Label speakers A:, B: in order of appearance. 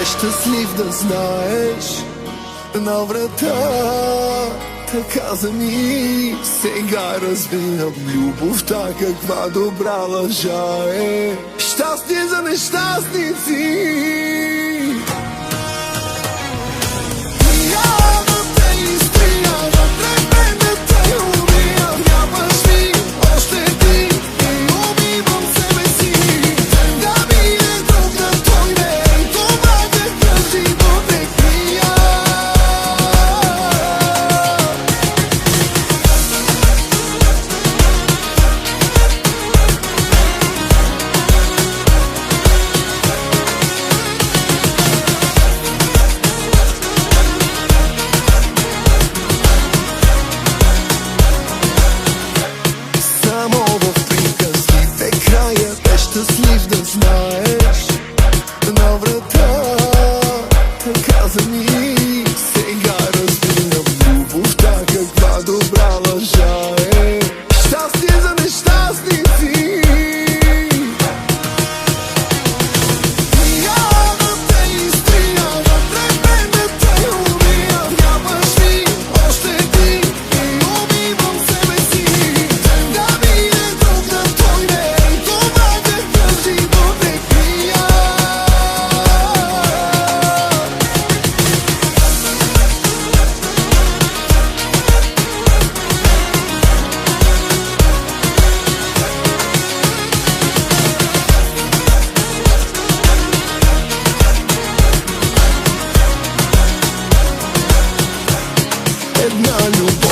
A: щастлив да знаеш. На врата каза ми, сега разбирам любовта каква добра лъжа е. Щастие за нещастници. Щастлив да знаеш. На врата каза ми, сега разбирам любовта каква добра лъжа е. Щастие за нещастници. Една любов